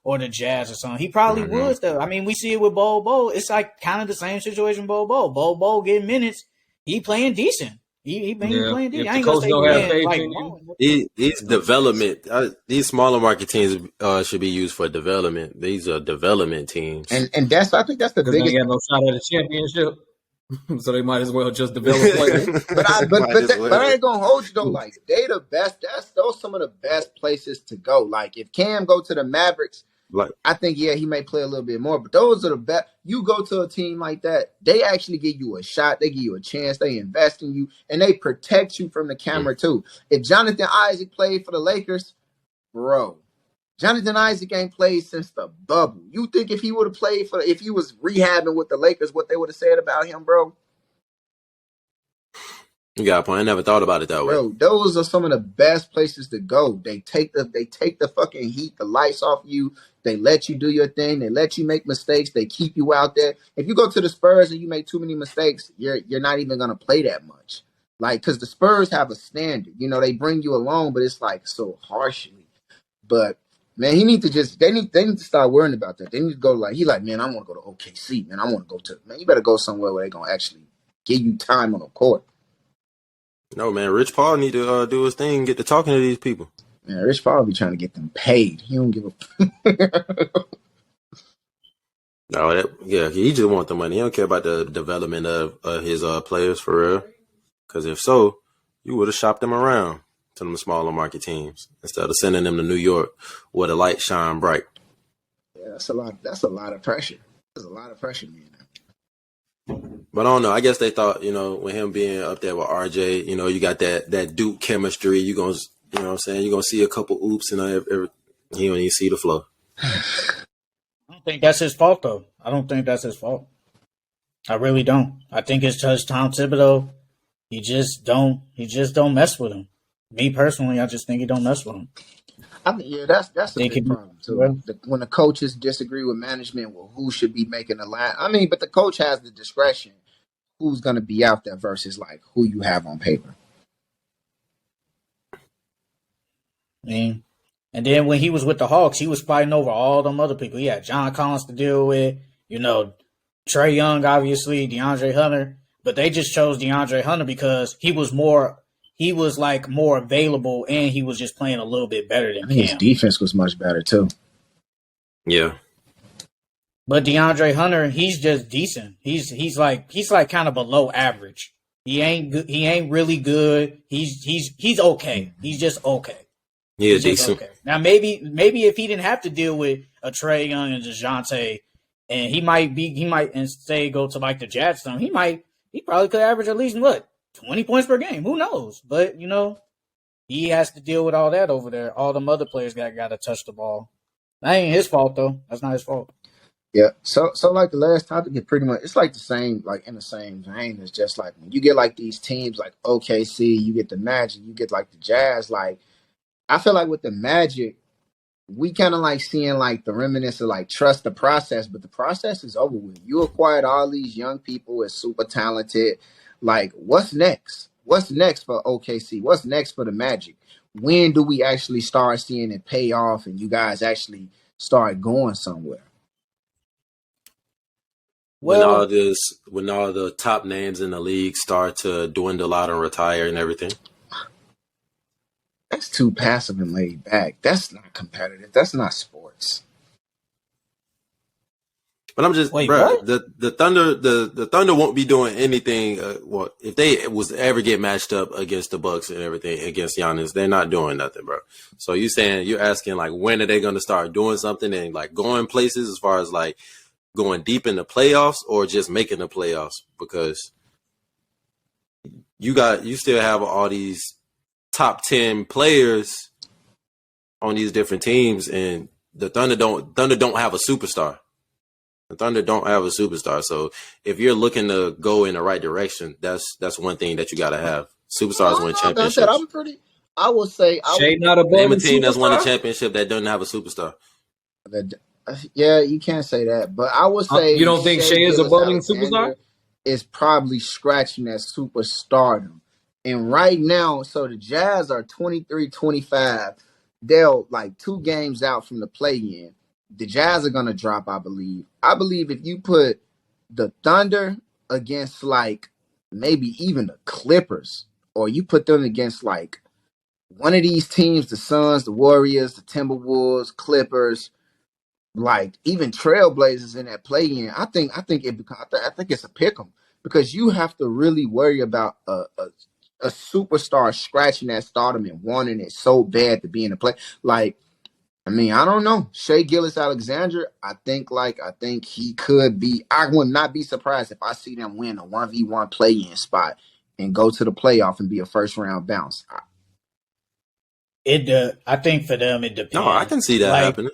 or the Jazz or something. He probably would though. I mean, we see it with Bo. It's like kind of the same situation. Bo getting minutes. He playing decent. He been playing decent. I ain't gonna say he playing like these development. These smaller market teams should be used for development. These are development teams, and I think that's the biggest. They got no shot at a championship. So they might as well just develop players. but I ain't gonna hold you though. Like they the best. Those some of the best places to go. Like if Cam go to the Mavericks, I think he may play a little bit more. But those are the best. You go to a team like that, they actually give you a shot. They give you a chance. They invest in you and they protect you from the camera too. If Jonathan Isaac played for the Lakers, bro. Jonathan Isaac ain't played since the bubble. You think if he would have played if he was rehabbing with the Lakers, what they would have said about him, bro? You got a point. I never thought about it that way. Bro, those are some of the best places to go. They take the fucking heat, the lights off you. They let you do your thing. They let you make mistakes. They keep you out there. If you go to the Spurs and you make too many mistakes, you're not even gonna play that much. Like, because the Spurs have a standard. You know, they bring you along, but it's like so harshly. But man, they need to start worrying about that. They need to go man, I want to go to OKC, man. I want to go to, man, you better go somewhere where they're going to actually give you time on the court. No, man, Rich Paul need to do his thing and get to talking to these people. Man, Rich Paul be trying to get them paid. He don't give a No, he just want the money. He don't care about the development of his players for real. Because if so, you would have shopped them around to them smaller market teams instead of sending them to New York where the lights shine bright. Yeah, that's a lot of pressure. There's a lot of pressure being there. But I don't know. I guess they thought, with him being up there with RJ, you got that Duke chemistry. You gonna, what I'm saying, you're gonna see a couple oops and he don't even see the flow. I don't think that's his fault though. I don't think that's his fault. I really don't. I think it's just Tom Thibodeau. He just don't mess with him. Me personally, I just think he don't mess with him. I mean, that's a big problem too. When the coaches disagree with management, who should be making the line? I mean, but the coach has the discretion who's going to be out there versus who you have on paper. And then when he was with the Hawks, he was fighting over all them other people. He had John Collins to deal with, Trae Young, obviously, DeAndre Hunter, but they just chose DeAndre Hunter because he was more available, and he was just playing a little bit better than Cam. His defense was much better too. Yeah. But DeAndre Hunter, he's just decent. He's like kind of below average. He ain't really good. He's okay. He's just okay. Yeah, decent. Okay. Now maybe if he didn't have to deal with a Trae Young and DeJounte, and he might instead go to the Jazz, he probably could average at least 20 points per game. Who knows? But he has to deal with all that over there. All them other players got to touch the ball. That ain't his fault though. That's not his fault. Yeah. So the last topic, it pretty much it's the same, in the same vein. It's just when you get these teams like OKC, you get the Magic, you get the Jazz. I feel like with the Magic, we kind of seeing the remnants of trust the process, but the process is over with. You acquired all these young people as super talented. What's next? What's next for OKC? What's next for the Magic? When do we actually start seeing it pay off and you guys actually start going somewhere? When all the top names in the league start to dwindle out and retire and everything. That's too passive and laid back. That's not competitive. That's not sports. But I'm just, the Thunder won't be doing anything. If they was to ever get matched up against the Bucks and everything against Giannis, they're not doing nothing, bro. So you're asking when are they going to start doing something and going places as far as going deep in the playoffs or just making the playoffs? Because you still have all these top 10 players on these different teams, and the Thunder don't have a superstar. The Thunder don't have a superstar. So if you're looking to go in the right direction, that's one thing that you got to have. Superstars win championships. I will say, name a team that's won a championship that doesn't have a superstar. Yeah, you can't say that, but I would say you don't think Shea is a budding superstar? Is probably scratching that superstardom. And right now, so the Jazz are 23-25. they'll like 2 games out from the play-in. The Jazz are gonna drop, I believe. I believe if you put the Thunder against like maybe even the Clippers, or you put them against like one of these teams, the Suns, the Warriors, the Timberwolves, Clippers, like even Trailblazers in that play-in, I think it's a pick 'em because you have to really worry about a superstar scratching that stardom and wanting it so bad to be in the play. Like, I mean, I don't know. Shea Gilgeous-Alexander, I think he could be. I would not be surprised if I see them win a 1v1 play-in spot and go to the playoff and be a first-round bounce. I think for them it depends. No, I can see that happening.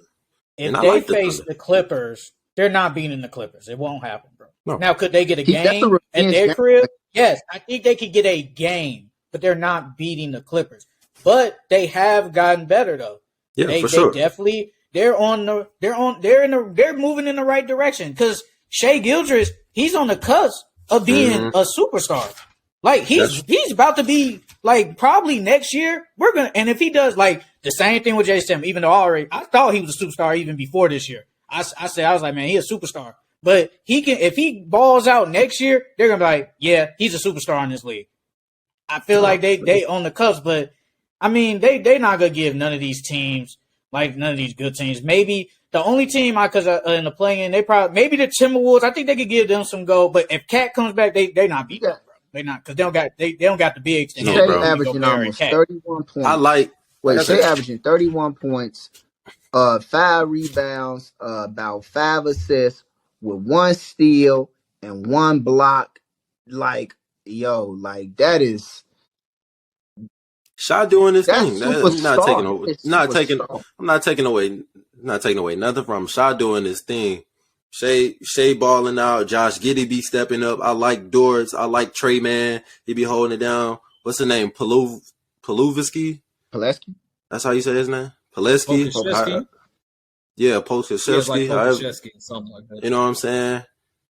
If they face the Clippers, they're not beating the Clippers. It won't happen, bro. No. Now, could they get a game at their crib? Yes, I think they could get a game, but they're not beating the Clippers. But they have gotten better though. Yeah, for sure. Definitely they're moving in the right direction because Shea Gilgeous, he's on the cusp of being a superstar. Like he's about to be like probably next year. And if he does like the same thing with Jason, even though I thought he was a superstar even before this year. I was like, man, he's a superstar. But if he balls out next year, they're gonna be like, yeah, he's a superstar in this league. I feel like they on the cusp, but I mean they're not gonna give none of these teams, like none of these good teams. Maybe the only team because in the play-in, maybe the Timberwolves. I think they could give them some go. But if Cat comes back, they not beating them, bro. They not because they don't got the bigs. Shea averaging almost 31 points. Shea averaging 31 points, 5 rebounds, about 5 assists with 1 steal and 1 block. Like, like that is Shy doing this thing. I'm not taking away nothing from Shy doing this thing. Shea balling out. Josh Giddey be stepping up. I like Dortz. I like Trey Man. He be holding it down. What's the name? Paleski? That's how you say his name? Paleski? Yeah, Pokusevsky. Something like that. You know what I'm saying?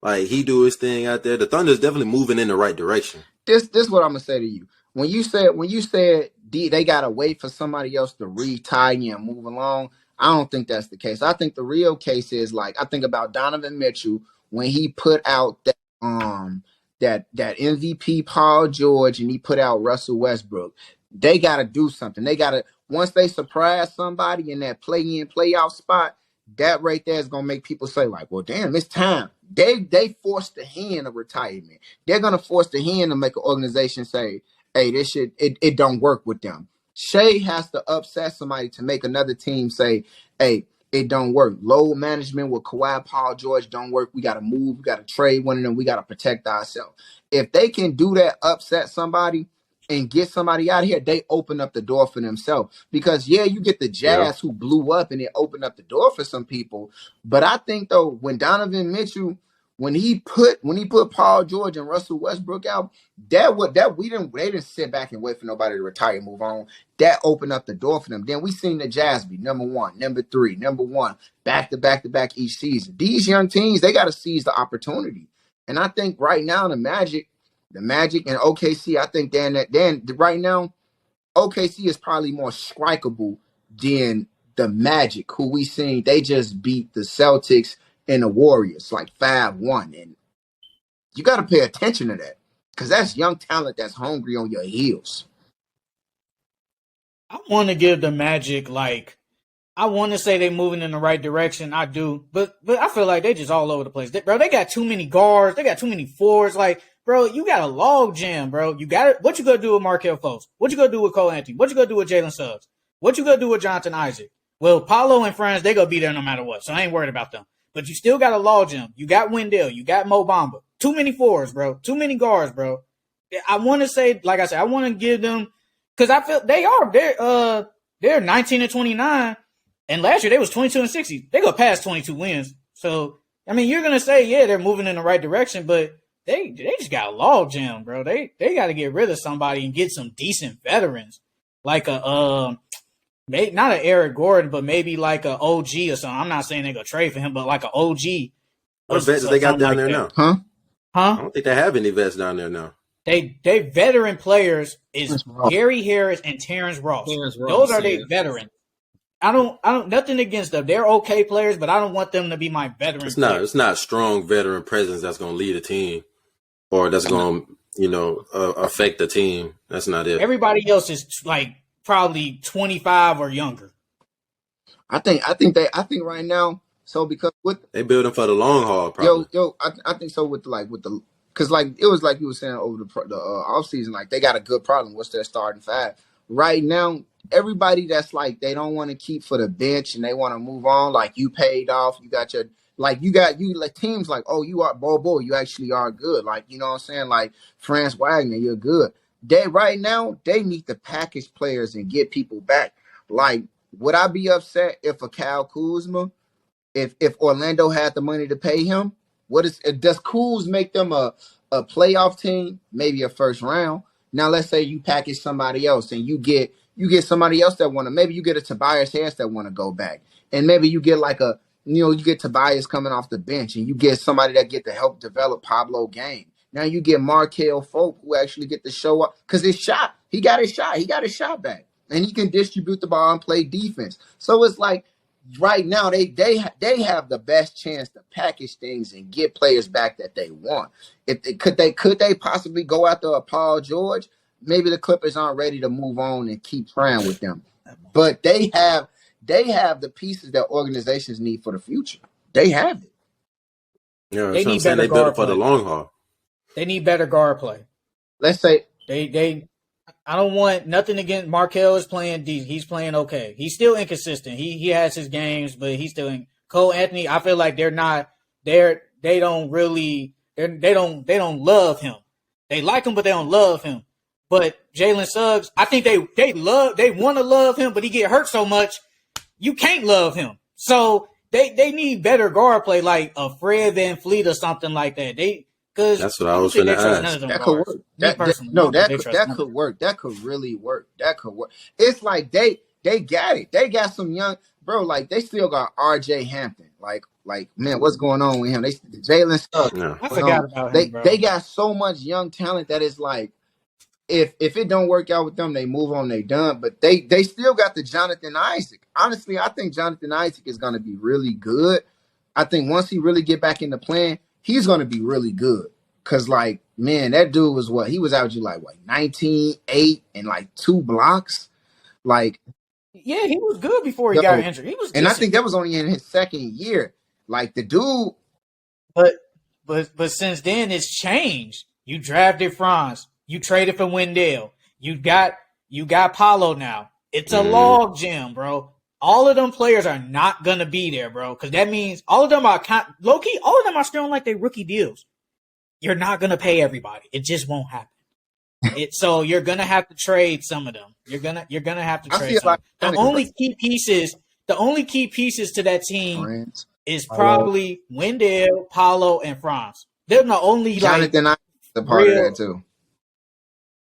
Like he do his thing out there. The Thunder's definitely moving in the right direction. This what I'm gonna say to you. When you said they gotta wait for somebody else to retire and move along, I don't think that's the case. I think the real case is like I think about Donovan Mitchell when he put out that MVP Paul George and he put out Russell Westbrook. They gotta do something. They gotta once they surprise somebody in that play-in playoff spot, that right there is gonna make people say like, well, damn, it's time. They forced the hand of retirement. They're gonna force the hand to make an organization say, hey, this shit it don't work with them. Shea has to upset somebody to make another team say, hey, it don't work. Load management with Kawhi, Paul George don't work. We got to move. We got to trade one of them. We got to protect ourselves. If they can do that, upset somebody and get somebody out of here, they open up the door for themselves. Because, yeah, you get the Jazz who blew up and it opened up the door for some people. But I think, though, when Donovan Mitchell – when he put Paul George and Russell Westbrook out, they didn't sit back and wait for nobody to retire and move on. That opened up the door for them. Then we seen the Jazz be number 1, number 3, number 1, back to back to back each season. These young teams, they got to seize the opportunity. And I think right now the Magic and OKC, I think then right now OKC is probably more strikeable than the Magic, who we seen they just beat the Celtics and the Warriors like 5-1, and you got to pay attention to that because that's young talent that's hungry on your heels. I want to give the Magic I want to say they're moving in the right direction. I do, but I feel like they just all over the place, they got too many guards, they got too many forwards. Like, bro, you got a log jam, bro. You got it. What you gonna do with Markelle Fultz? What you gonna do with Cole Anthony? What you gonna do with Jalen Suggs? What you gonna do with Jonathan Isaac? Well, Paolo and friends, they gonna be there no matter what, so I ain't worried about them. But you still got a logjam. You got Wendell. You got Mo Bamba. Too many forwards, bro. Too many guards, bro. I want to say, like I said, I want to give them because I feel they're 19-29, and last year they was 22-60. They go past 22 wins. So I mean, you're gonna say, yeah, they're moving in the right direction, but they just got a logjam, bro. They got to get rid of somebody and get some decent veterans, like maybe not an Eric Gordon, but maybe like an OG or something. I'm not saying they're going to trade for him, but like an OG. What vets they got down there now? Huh? I don't think they have any vets down there now. They veteran players is Gary Harris and Terrence Ross. Those are their veterans. I don't nothing against them. They're okay players, but I don't want them to be my veteran. It's not strong veteran presence that's going to lead a team or that's going to, affect the team. That's not it. Everybody else is like probably 25 or younger. I think right now. So because they building for the long haul, probably. I think so with the because like it was like you were saying over the off season, like they got a good problem. What's their starting five right now? Everybody that's like they don't want to keep for the bench and they want to move on. Like you paid off, you got teams like, oh, you are Bobo, you actually are good. Like, you know what I'm saying? Like Franz Wagner, you're good. They right now they need to package players and get people back. Like, would I be upset if a Kyle Kuzma, if Orlando had the money to pay him? Does Kuz make them a playoff team, maybe a first round? Now let's say you package somebody else and you get somebody else that maybe you get a Tobias Harris that want to go back, and maybe you get you get Tobias coming off the bench, and you get somebody that get to help develop Pablo Game. Now you get Markel Folk who actually get to show up because he got his shot back, and he can distribute the ball and play defense. So it's like right now they have the best chance to package things and get players back that they want. Could they possibly go after a Paul George? Maybe the Clippers aren't ready to move on and keep trying with them, but they have the pieces that organizations need for the future. They have it. Yeah, they need better guard play for the long haul. They need better guard play. Let's say they. I don't want nothing against Markel is playing decent. He's playing okay. He's still inconsistent. He has his games, but he's still in. Cole Anthony, I feel like they don't love him. They like him, but they don't love him. But Jalen Suggs, I think they want to love him, but he get hurt so much, you can't love him. So they need better guard play, like a Fred VanVleet or something like that. That's what I was going to ask. That could work. That could work. That could really work. That could work. It's like they got it. They got some young bro. Like they still got R.J. Hampton. Like man, what's going on with him? Jalen Suggs. Yeah. I forgot about him. Bro. They got so much young talent that it's like if it don't work out with them, they move on. They done. But they still got the Jonathan Isaac. Honestly, I think Jonathan Isaac is going to be really good. I think once he really get back in the plan, he's going to be really good. Because, like, man, that dude was he was averaging, 19, 8, and, 2 blocks. Like, yeah, he was good before he got injured. He was decent. And I think that was only in his second year. Like, the dude. But since then, it's changed. You drafted Franz. You traded for Wendell. You got Paolo now. It's a log jam, bro. All of them players are not going to be there, bro. Because that means all of them are low-key, all of them are still on, their rookie deals. You're not going to pay everybody. It just won't happen. So you're going to have to trade some of them. You're going to have to trade some. The only key pieces to that team is probably Wendell, Paolo, and Franz. They're the only Jonathan is a part of that too.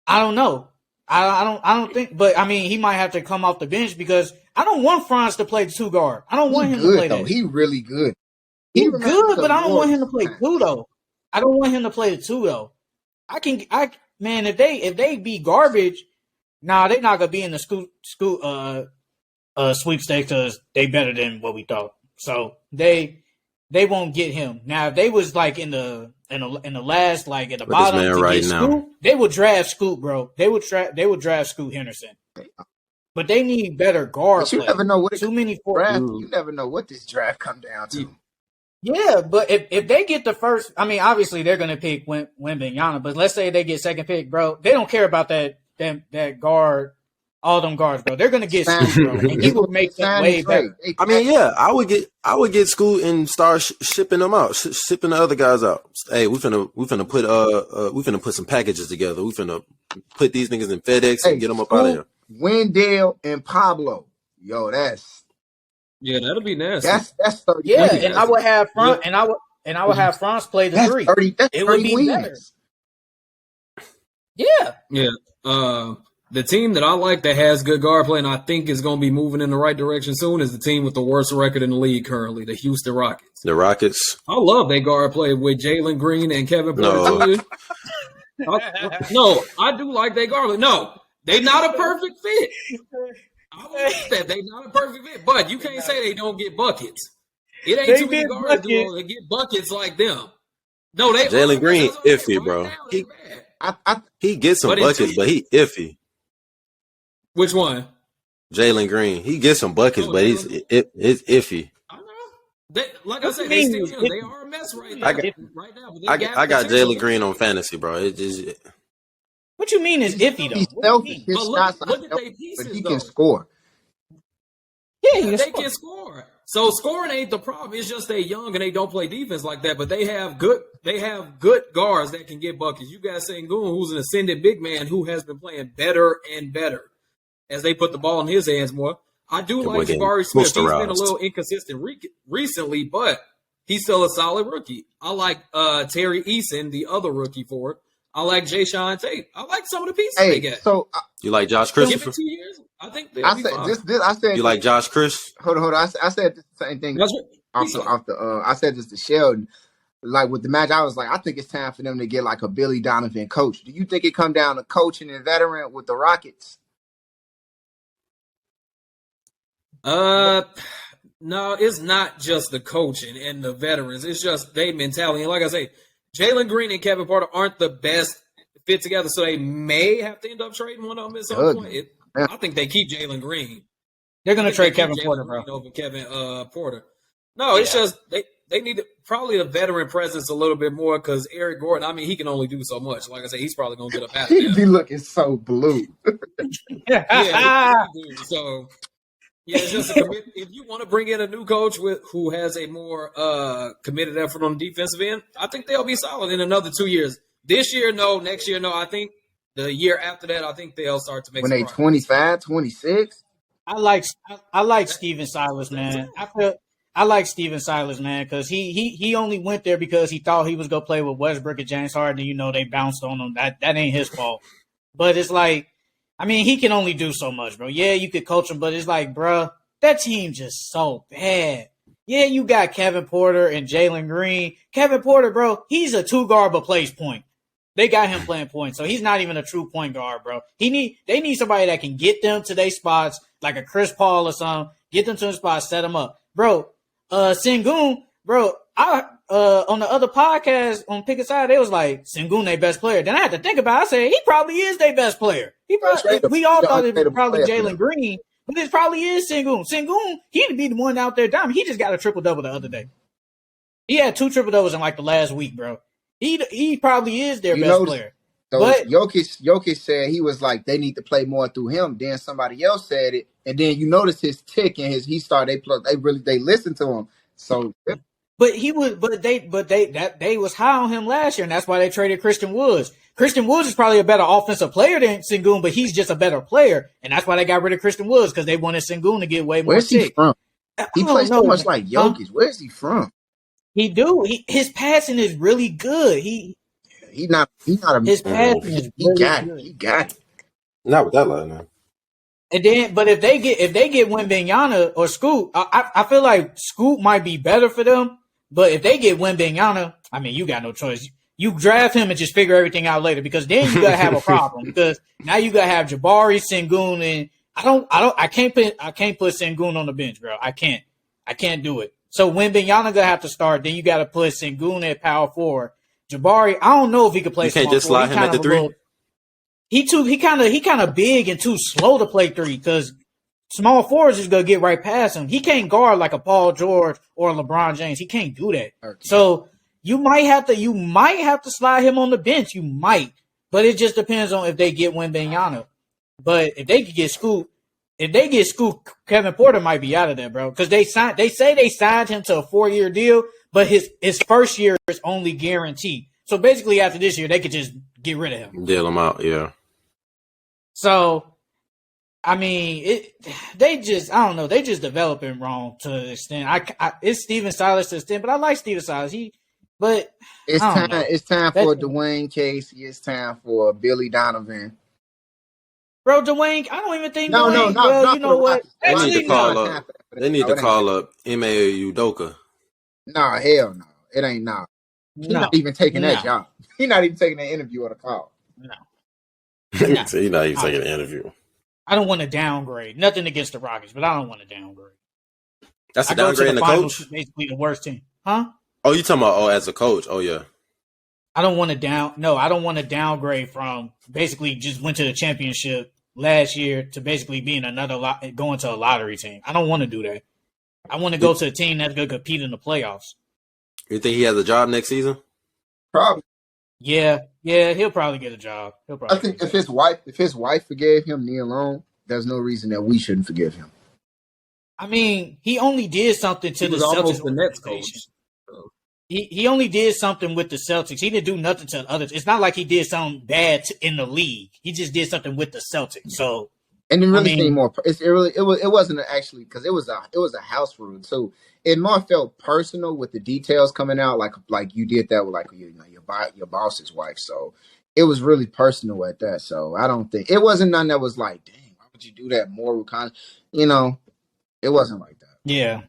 I don't know. I don't think, but I mean, he might have to come off the bench because I don't want Franz to play the 2 guard. I don't want him to play that. He really good. He's good, but I don't want him to play 2 though. I don't want him to play the 2 though. Man, if they be garbage, they're not gonna be in the sweepstakes because they better than what we thought. So they won't get him. Now if they was in the last at the bottom to right get now. Scoot, they would draft Scoot, bro. They would draft Scoot Henderson. But they need better guard play. You never know what You never know what this draft come down to. Yeah, but if they get the first, I mean, obviously they're gonna pick Wembanyama, but let's say they get second pick, bro. They don't care about that guard, all them guards, bro. They're gonna get Scoot, bro, and he will make them way better. I mean, yeah, I would get Scoot and start shipping them out, shipping the other guys out. Hey, we finna put some packages together. We finna put these niggas in FedEx and get them up out of here. Wendell and Pablo, that'll be nasty. That's 30. Yeah, and I would have have Franz play the 3. 30, that's it would be wins. better. Yeah. Yeah. The team that I like that has good guard play and I think is going to be moving in the right direction soon is the team with the worst record in the league currently, the Houston Rockets. The Rockets. I love their guard play with Jalen Green and Kevin Porter Jr. No, I do like their guard play. No, they're not a perfect fit. I will admit that they're not a perfect fit, but you can't say they don't get buckets. It ain't They too many get guards buckets. that get buckets like them. No, they Jalen are. Green That's what I'm saying. iffy, Right bro. now, they bad. He gets some But in buckets, 2 but he iffy. Which one? Jalen Green, he gets some buckets, Oh, but Jalen. it's iffy. I know. Like I What you said, they mean still is young. They iffy? are a mess right I now. got Right now, but they I got got potential. Jalen Green on fantasy, bro. It just What you mean is iffy though? He's What do you selfish. mean? His But shots are look at selfish, their but pieces he can though. score. Yeah, Yeah, you they score. can score. So scoring ain't the problem. It's just they're young and they don't play defense like that. But they have good guards that can get buckets. You got Sengun, who's an ascended big man who has been playing better and better as they put the ball in his hands more. I do that boy like getting Jabari Smith. He's been a posterized. little inconsistent recently, but he's still a solid rookie. I like Terry Eason, the other rookie for it. I like Jay Sean Tate. I like some of the pieces they Hey, get. so You like Josh Give Christopher? it 2 years. I think they'll I be said fine. this. I said You this. like Josh Chris? Hold on. I said the same thing That's what off the. I said this to Sheldon. Like with the match, I was like, I think it's time for them to get like a Billy Donovan coach. Do you think it come down to coaching and veteran with the Rockets? No, it's not just the coaching and the veterans. It's just their mentality. And like I say, Jalen Green and Kevin Porter aren't the best fit together, so they may have to end up trading one of them at some point. I think they keep Jalen Green. They're gonna trade Kevin Jalen Porter, Green bro. over Kevin Porter. No, it's just they need probably a veteran presence a little bit more because Eric Gordon, I mean, he can only do so much. Like I said, he's probably gonna get up out of He there. be looking so blue. Yeah, he do. So yeah, it's just a commit. If you want to bring in a new coach who has a more committed effort on the defensive end, I think they'll be solid in another 2 years. This year, no. Next year, no. I think the year after that, I think they'll start to make When some they progress. 25, 26. I like Steven Silas, man. I like Steven Silas, man, because he only went there because he thought he was gonna play with Westbrook and James Harden. And, you know, they bounced on him. That ain't his fault. But it's like, I mean, he can only do so much, bro. Yeah, you could coach him, but it's like, bro, that team just so bad. Yeah, you got Kevin Porter and Jalen Green. Kevin Porter, bro, he's a 2 guard but plays point. They got him playing point, so he's not even a true point guard, bro. They need somebody that can get them to their spots, like a Chris Paul or something. Get them to the spot, set them up, bro. Sengun, bro. I on the other podcast on Pick a Side, they was like Sengun their best player. Then I had to think about it. I said he probably is their best player. We all thought it was probably Jalen Green, but it probably is Sengun. Sengun, he'd be the one out there diamond. He just got a triple-double the other day. He had 2 triple-doubles in like the last week, bro. He probably is their best player. So but Jokic said he was like they need to play more through him. Then somebody else said it, and then you notice his tick and they listened to him. So they was high on him last year, and that's why they traded Christian Woods. Christian Woods is probably a better offensive player than Sengun, but he's just a better player, and that's why they got rid of Christian Woods because they wanted Sengun to get way more. Where's he from? He plays so much like Jokic. Where's he from? His passing is really good. His passing is really good. He got it. Not with that line now. And then, but if they get Wembanyama or Scoot, I feel like Scoot might be better for them. But if they get Wembanyama, I mean, you got no choice. You draft him and just figure everything out later because then you gotta have a problem because now you gotta have Jabari, Sengun, and I can't put Sengun on the bench, bro. I can't do it. So Wembanyama gonna have to start. Then you gotta put Sengun at power forward. Jabari, I don't know if he could play. You can't just slide him at the 3. He kind of big and too slow to play 3 because small forwards is gonna get right past him. He can't guard like a Paul George or a LeBron James. He can't do that. Okay. So you might have to slide him on the bench. You might, but it just depends on if they get Wembanyama. But if they could get Scoot, Kevin Porter might be out of there, bro. Because they say they signed him to a 4-year deal, but his first year is only guaranteed. So basically, after this year, they could just get rid of him, deal him out, yeah. So, I mean, they just developing wrong to an extent. It's Steven Silas to an extent, but I like Steven Silas. It's time for Dwayne Casey. It's time for Billy Donovan. Bro, Dwayne, I don't even think No, you know what? They need to call up. They need to call up Ime Udoka. Nah, hell no. It ain't no. He's not even taking that job. He's not even taking that interview or the call. No. He's not even taking an interview. I don't want to downgrade. Nothing against the Rockets, but I don't want to downgrade. That's a I go to downgrade in the the finals coach. is basically the worst team, huh? Oh, you talking about as a coach? Oh yeah. I don't want to I don't want to downgrade from basically just went to the championship last year to basically being going to a lottery team. I don't want to do that. I want to go to a team that's going to compete in the playoffs. You think he has a job next season? Probably. Yeah, he'll probably get a job. I think if his wife forgave him knee alone, there's no reason that we shouldn't forgive him. I mean, he only did something to the Celtics. The Nets coach. He only did something with the Celtics. He didn't do nothing to others. It's not like he did something bad in the league. He just did something with the Celtics. So, and it really seemed more. It wasn't actually because it was a house rule too. It more felt personal with the details coming out, like you did that with your boss's wife. So it was really personal at that. So I don't think it wasn't none that was like, dang, why would you do that? Moral con, it wasn't like that. Yeah.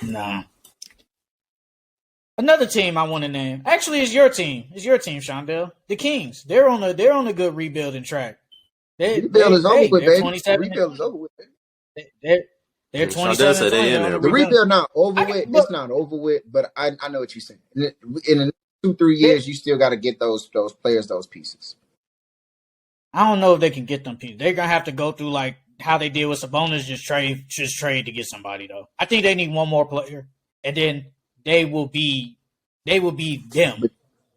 Nah. Another team I want to name. Actually, it's your team. It's your team, Shondell. The Kings. They're on a good rebuilding track. Rebuild is over with, baby. 27. Rebuild is over with. They're 27. The rebuild not over with. It's not over with, but I know what you're saying. In the 2-3 years, you still got to get those players, those pieces. I don't know if they can get them pieces. They're gonna have to go through like how they did with Sabonis, just trade to get somebody though. I think they need one more player, and then they will be them.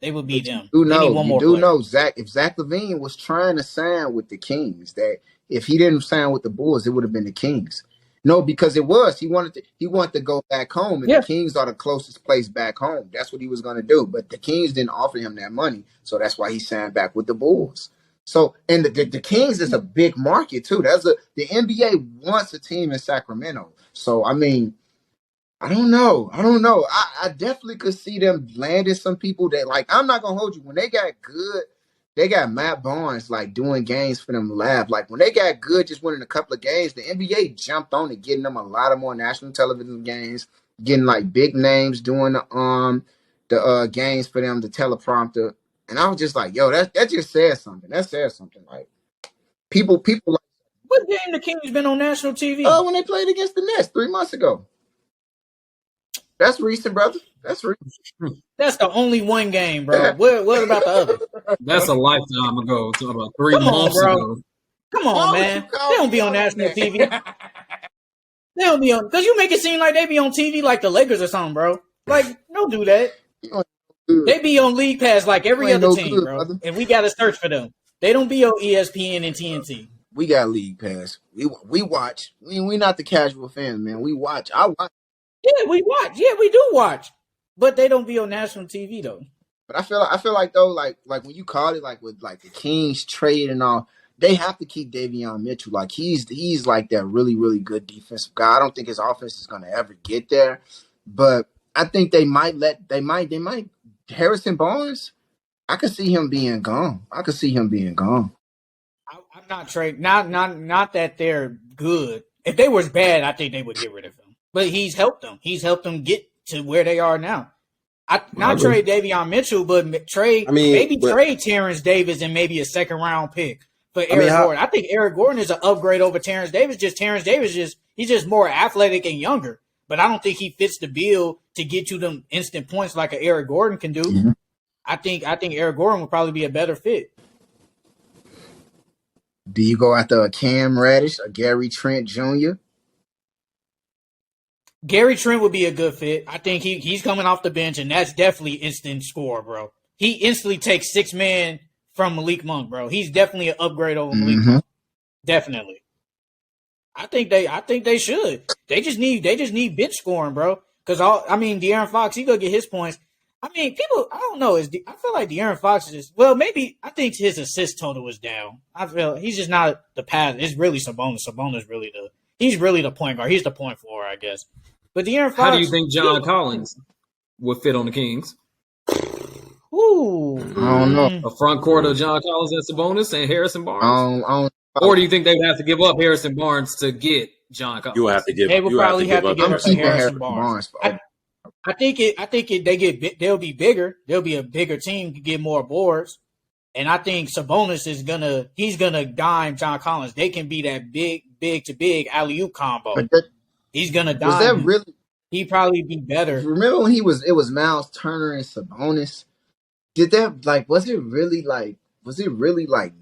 They will be them. You know, Zach. If Zach LaVine was trying to sign with the Kings, that if he didn't sign with the Bulls, it would have been the Kings. No, because it was he wanted to go back home, and the Kings are the closest place back home. That's what he was going to do. But the Kings didn't offer him that money, so that's why he signed back with the Bulls. So, and the Kings is a big market too. The NBA wants a team in Sacramento. So, I mean, I don't know. I definitely could see them landing some people that, like, I'm not gonna hold you. When they got good, they got Matt Barnes like doing games for them live. Like when they got good, just winning a couple of games, the NBA jumped on it, getting them a lot of more national television games, getting like big names doing the games for them, the teleprompter. And I was just like, yo, that just says something. That says something. Like people like, what game the Kings been on national TV? When they played against the Nets 3 months ago. That's recent, brother. That's recent. That's the only one game, bro. What about the other? That's a lifetime ago. Talking about 3 months ago. Come on, man. They don't be on national TV. They don't be on, because you make it seem like they be on TV like the Lakers or something, bro. Like, don't do that. They be on League Pass like every other team, bro. Brother. And we got to search for them. They don't be on ESPN and TNT. We got League Pass. We watch. We not the casual fans, man. We watch. I watch. Yeah, we watch. Yeah, we do watch. But they don't be on national TV though. But I feel like though, like when you call it like with like the Kings trade and all, they have to keep Davion Mitchell. Like he's like that really, really good defensive guy. I don't think his offense is gonna ever get there. But I think they might Harrison Barnes, I could see him being gone. I'm not trading. Not that they're good. If they was bad, I think they would get rid of him. But he's helped them. He's helped them get to where they are now. Trade Davion Mitchell, but trade Terrence Davis and maybe a second round pick for Eric Gordon. I think Eric Gordon is an upgrade over Terrence Davis. He's just more athletic and younger. But I don't think he fits the bill to get you them instant points like an Eric Gordon can do. Mm-hmm. I think Eric Gordon would probably be a better fit. Do you go after a Cam Reddish, a Gary Trent Jr.? Gary Trent would be a good fit. I think he's coming off the bench, and that's definitely instant score, bro. He instantly takes 6 men from Malik Monk, bro. He's definitely an upgrade over Malik Monk. Definitely. I think they should. They just need bench scoring, bro. Because De'Aaron Fox, he gonna get his points. I mean, people, I don't know. I feel like De'Aaron Fox is maybe I think his assist total is down. I feel he's just not the pass. It's really Sabonis. Sabonis he's really the point guard. He's the point forward, I guess. But De'Aaron Fox. How do you think John Collins would fit on the Kings? Ooh, I don't know. A front court of John Collins and Sabonis and Harrison Barnes. Or do you think they would have to give up Harrison Barnes to get John Collins? You would have to give. They would probably have to give up Harrison Barnes. I think they'll be bigger. They'll be a bigger team to get more boards. And I think Sabonis he's gonna dime John Collins. They can be that big to big alley-oop combo. But He's gonna dime was that him. really? He'd probably be better. Remember when it was Miles Turner and Sabonis? Did that was it really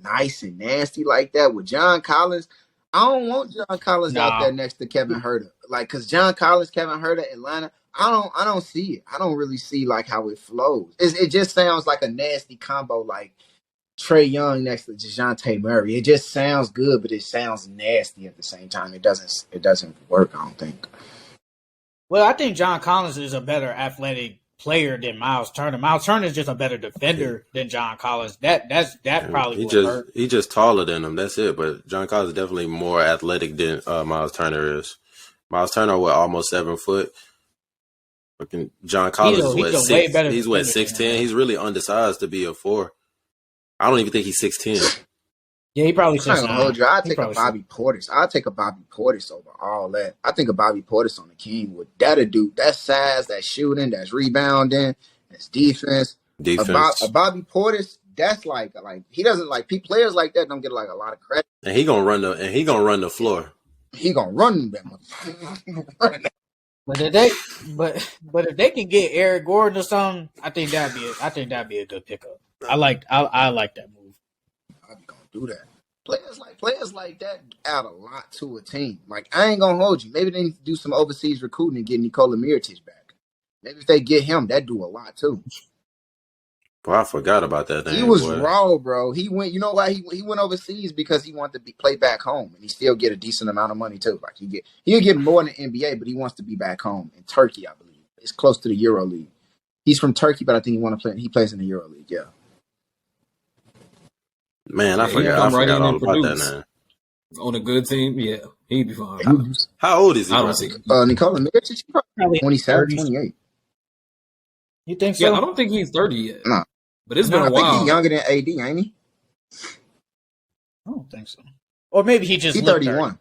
nice and nasty like that with John Collins? I don't want John Collins out there next to Kevin Huerter. Cause John Collins, Kevin Huerter, Atlanta, I don't see it. I don't really see how it flows. It just sounds like a nasty combo, like Trae Young next to DeJounte Murray. It just sounds good, but it sounds nasty at the same time. It doesn't work, I don't think. Well, I think John Collins is a better athletic player than Miles Turner. Miles Turner is just a better defender than John Collins. That probably would hurt. He's just taller than him. That's it. But John Collins is definitely more athletic than Miles Turner is. Miles Turner almost 7 foot. Fucking John Collins is 6. He's 6'10". He's really undersized to be a 4. I don't even think he's 6'10". Yeah, he probably. I'm gonna hold you. I'll take a Bobby Portis. I'll take a Bobby Portis over all that. I think a Bobby Portis on the King would that'll do. That size, that shooting, that's rebounding, that's defense. A Bobby Portis, that's like he doesn't players like that don't get a lot of credit. And he gonna run the floor. He gonna run them. But if they can get Eric Gordon or something, I think that'd be a good pickup. I like that move. I'm gonna do that. Players like that add a lot to a team. I ain't gonna hold you. Maybe they need to do some overseas recruiting and get Nikola Mirotic back. Maybe if they get him, that'd do a lot too. Boy, I forgot about that thing. He was raw, bro. He went. You know why he went overseas? Because he wanted to play back home, and he still get a decent amount of money too. He'll get more in the NBA, but he wants to be back home in Turkey, I believe. It's close to the Euro League. He's from Turkey, but I think he plays in the Euro League. Yeah. Man, I forgot all about that, man. On a good team, yeah, he'd be fine. How old is he? I don't see. Nikola Mirotic, probably 27, 28. You think so? Yeah, I don't think he's 30 yet. No. But it's been a while. I think he's younger than AD, ain't he? I don't think so. Or maybe he's 31. 30.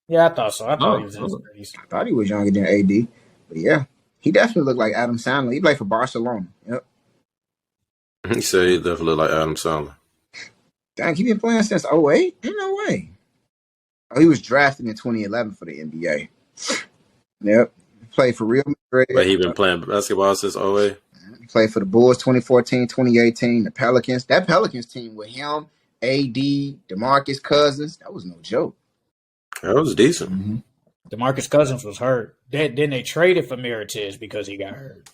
Yeah, I thought so. I thought he was in his 30s. I thought he was younger than AD. But yeah, he definitely looked like Adam Sandler. He played for Barcelona. Yep. He said he definitely looked like Adam Sandler. Dang, he been playing since 2008? Ain't no way. Oh, he was drafted in 2011 for the NBA. Yep. He played for Real Madrid. But he been playing basketball since 2008? He played for the Bulls 2014, 2018, the Pelicans. That Pelicans team with him, AD, DeMarcus Cousins, that was no joke. That was decent. Mm-hmm. DeMarcus Cousins was hurt. Then they traded for Mirotic because he got hurt.